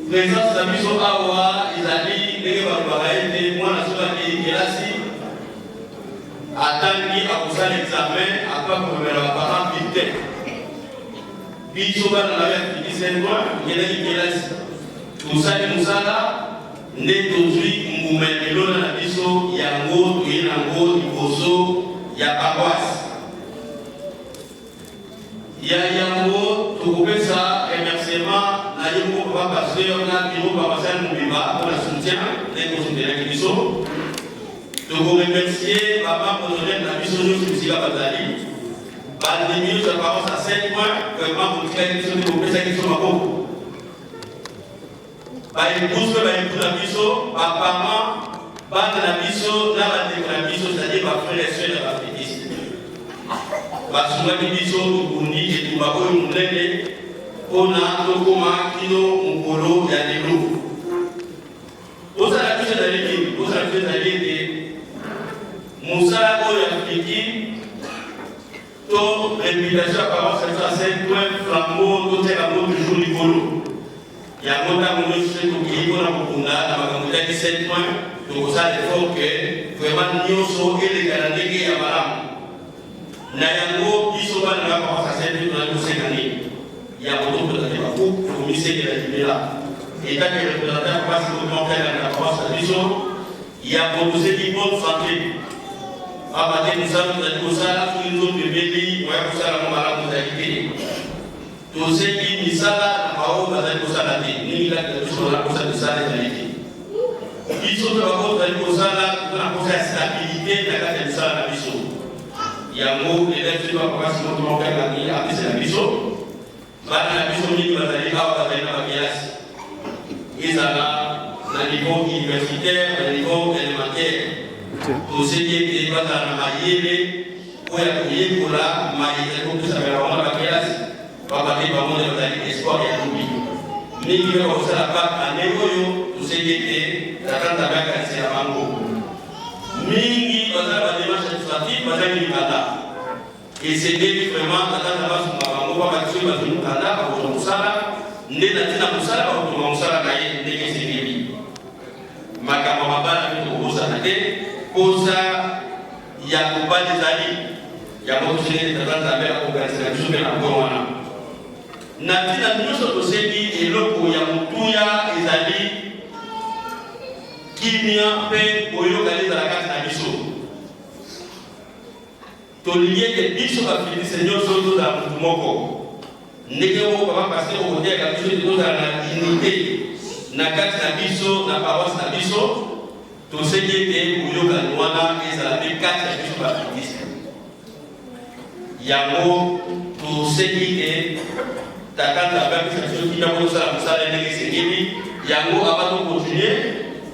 Présence d'Amiso Awa, Isali, Nega Baraete, moi, la sola qui est là, attendez à vous l'examen, à pas pour me la parent vite. Biso dans la vie qui s'est loin, il y a qui est là. Tout ça, nous ça là, n'est aujourd'hui, nous mettons la biso, il y a un mot, il y a un mot, il y a paroisse. Il y a un mot, tout couper ça, remerciement, la yémo va passer, on a bureau va passer à Moubiba pour la soutien, les consultants qui sont. De vous remercier, papa, pour donner la mission de Sousia Bazali. Par des minutes, je commence à 7 points, vraiment, pour créer une question de vous, ça qui sont à beaucoup. Par une pousse, par une pousse la mission, par parents, par la mission, là, la mission, c'est-à-dire par frère et soeur de la fétice. Parce que la mission, tout Burundi, et tout Babo, nous l'aide, on a tout comme Kino, Mukolo, et Adelo. Pour ça, la mission d'aller, pour ça, la mission d'aller, Moussa, Oya, ton réputation par rapport à cette pointe, flambeau, tout est à mot du jour du polo. Il y a un mot à mon monsieur qui est pour la Mokunda, dans ma 17 points, donc ça, il faut que vraiment nous sommes les Canadiens à Maram. Nayango, qui sont dans la parole à cette année. Il y a un autre de la coupe, pour ministère de la Libéra. Et tant que le représentant passe le commentaire dans la parole à mission, il y a proposé une bonne santé. Abate Moussa, nous avons ça, tous les autres bébés, moi, pour ça, la maman, vous avez dit. Tous ceux qui disent ça, la parole, vous avez dit ça, la vie. Ni la question, la cosa de ça, les qualités. Ils sont de la cause de ça, la cosa de stabilité, la carte de ça, la mission. Il y a un mot, les lettres, tu vas voir si votre manque à la vie, après c'est la mission. La mission, il va aller à la pièce. Ils sont là, au niveau universitaire, au niveau élémentaire. Tout ce qui est dans la maille, où il y a pour la maille, pour que ça va vraiment la classe, va partir par mon espoir et l'oubli. Mais il y a aussi la part à Négoyo, tout ce qui était la grande attaque à Mango. Mingi, dans la démarche administrative, dans la Nikanda. Et c'est vraiment la grande attaque sur Mango, va partir par une Nikanda, pour Moussala, Nénatina Moussala, pour Moussala, Négué Séguébi. Ma camarade, avec le Moussala, Posa Yakuba des Ali, Yakuba des Ali, organisation de la Corona. Natina nous sommes aussi dit et l'autre Yamutuya des Ali qui n'y a pas pour y organiser la carte d'Abisso. Tolier que Bisso a fait Seigneur Soto dans le Moko. Négo va passer au côté de l'Abisso de la unité. Na carte d'Abisso, na paroisse d'Abisso. Tout ce qui était pour le Ganoana et ça avait 4 jours à finir. Yango, tout ce qui est Takan Tabak, qui a posé la salle de l'exécutif, Yango a pas continué.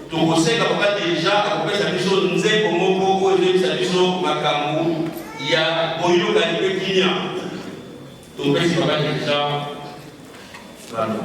Tout ce qui a déjà accompagné sa mission, nous avons beaucoup de sa mission, Makamou, il y a Boyo Ganipé Kinia. Tout ce qui a déjà. Voilà.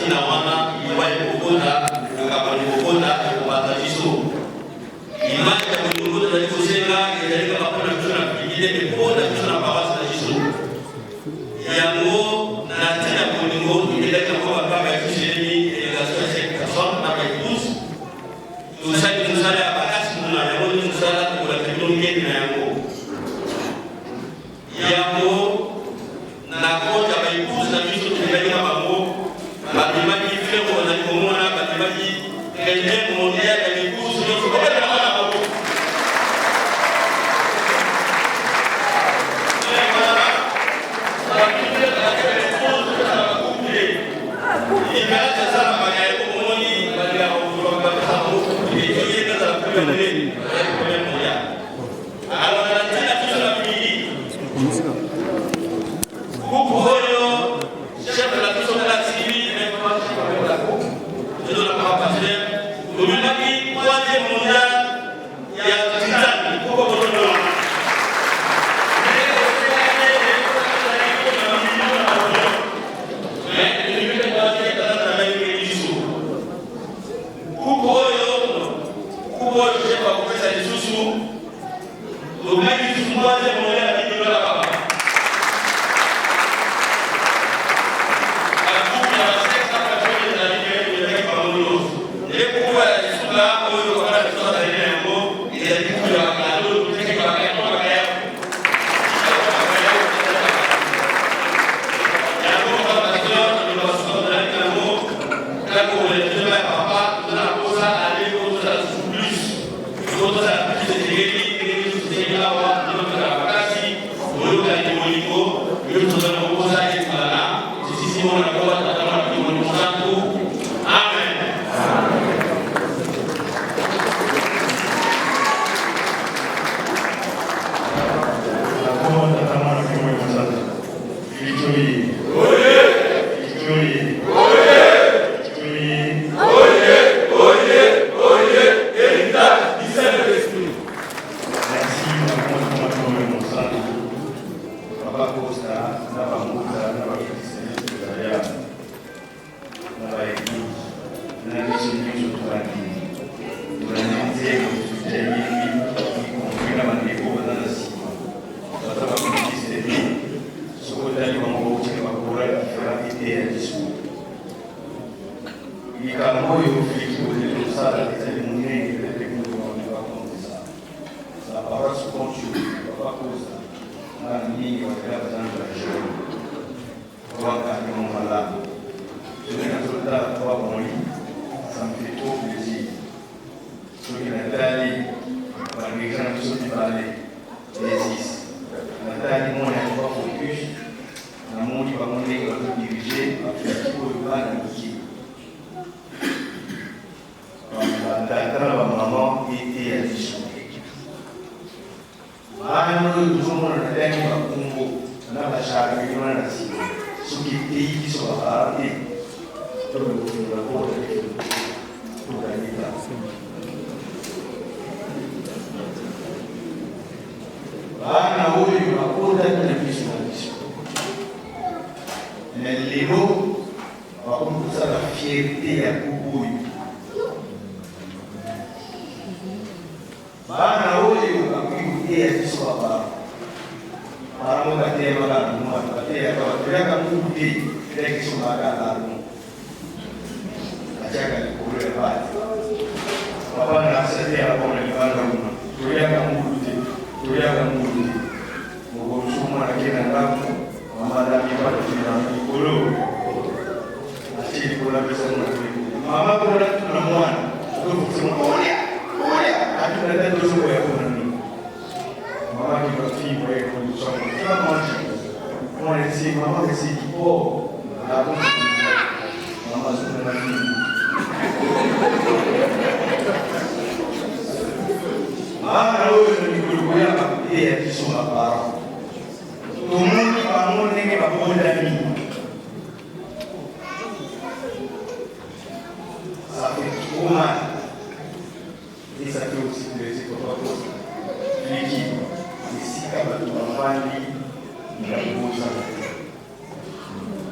na wana iwa ikokota akapani kokota kupata jiso imani ya kunikota na kusenga ya kapona kuna kingine mekota kuna bawasa na jiso yango na tena kunikota ile kwa kama ya kisheni elegation ya sekation na baikuzi tusali tusali abakasi muna yango tusala kwa kidogo na yango na koja baikuzi na vitu tunaika bango batimaki feko na komona batimaki kende mondia ya baikuzi ndio kwa na bango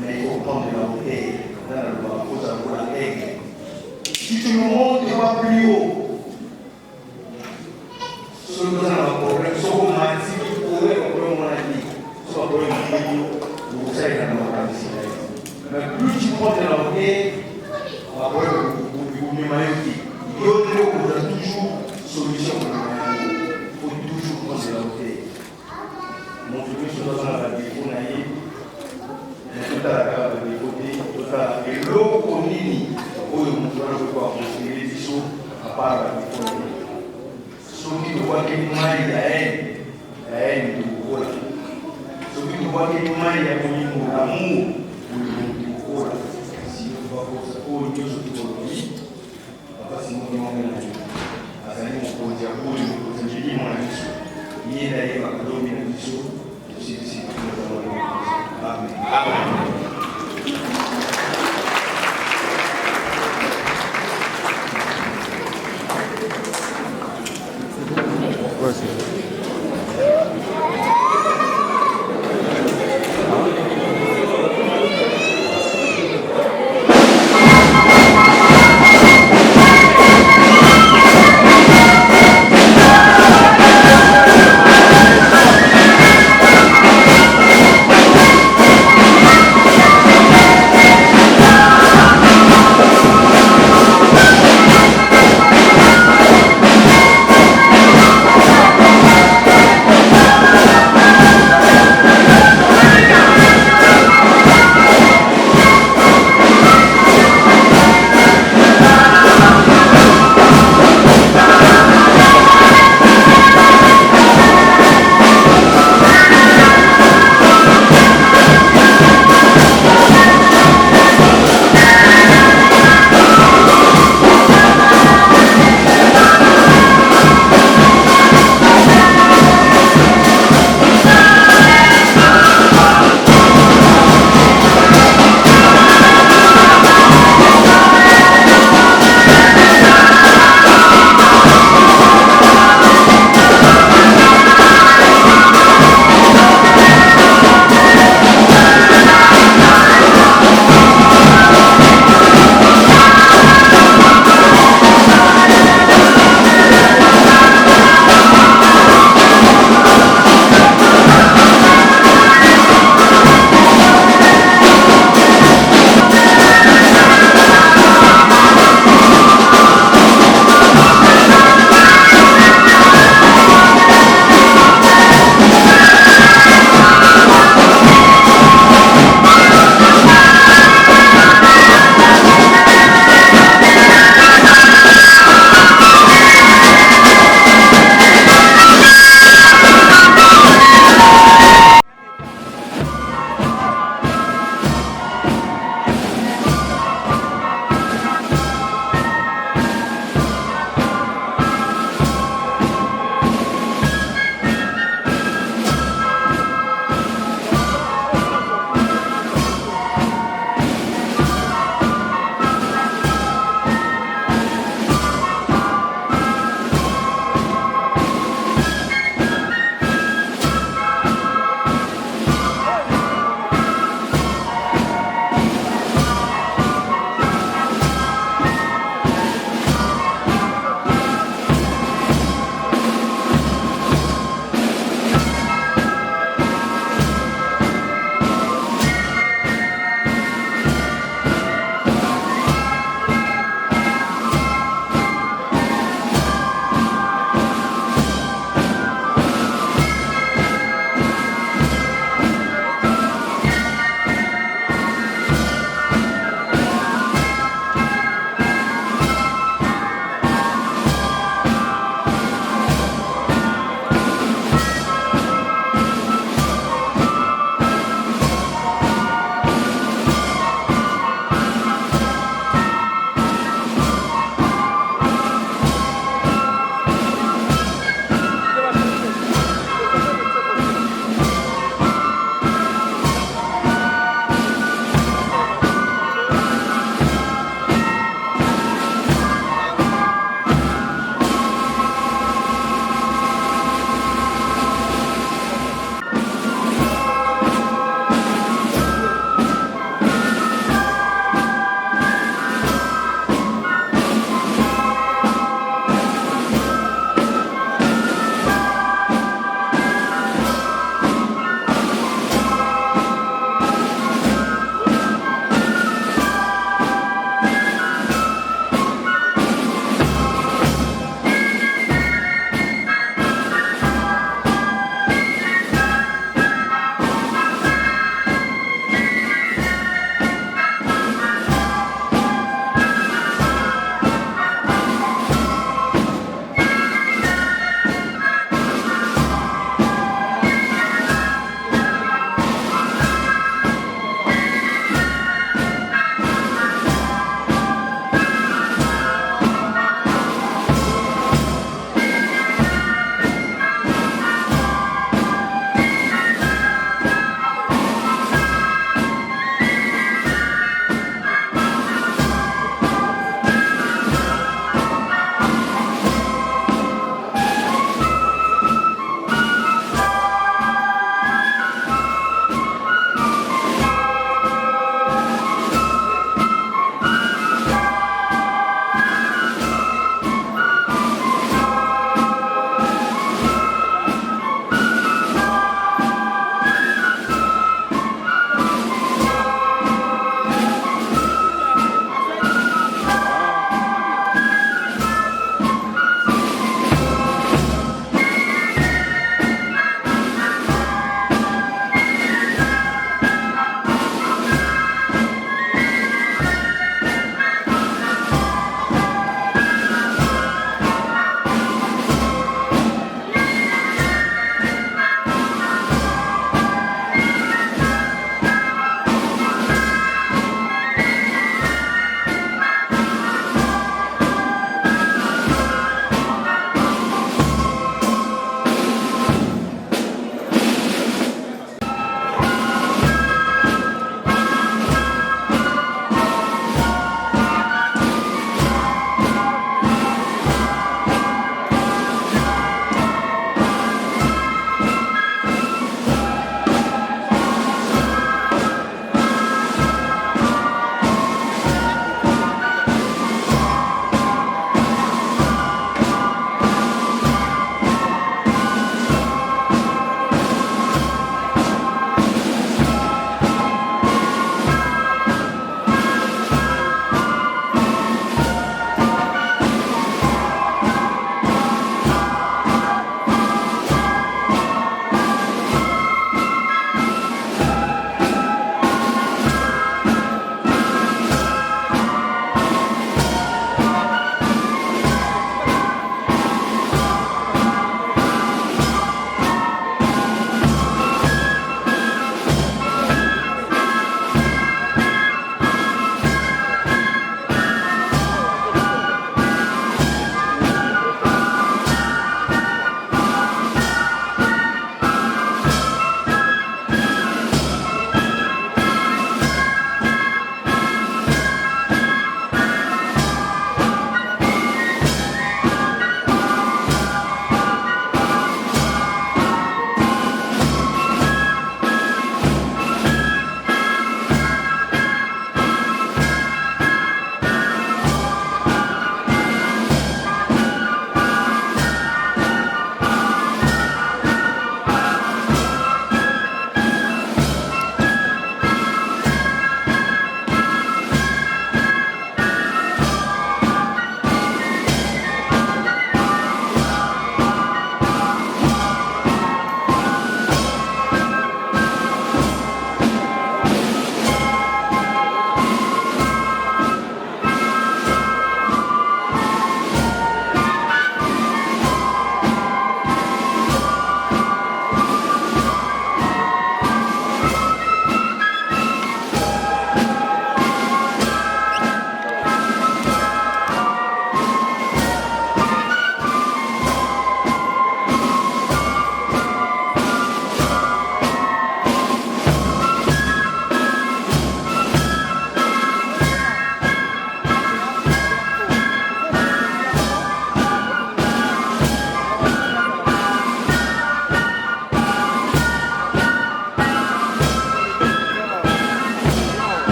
Nei confronti della pas plus haut. Ce que nous avons un problème, ce qu'on m'a dit, on a un problème, ce problème, vous savez, mais plus tu montes dans la vie, après, vous m'avez il y a toujours solution pour il faut toujours penser la beauté. Mon premier chose dans la vie, on a eu tout à la beauté, tout à et l'eau qu'on y où on peut construire des choses à part la beauté. Ceux qui voient que nous maillons la haine du cola. Ceux qui voient que nous maillons l'amour du cola. Si nous voyons que nous sommes basi Mungu azali mokonzi ya boyo mokonzi ndimi mwana biso ye na ye bakadomi na biso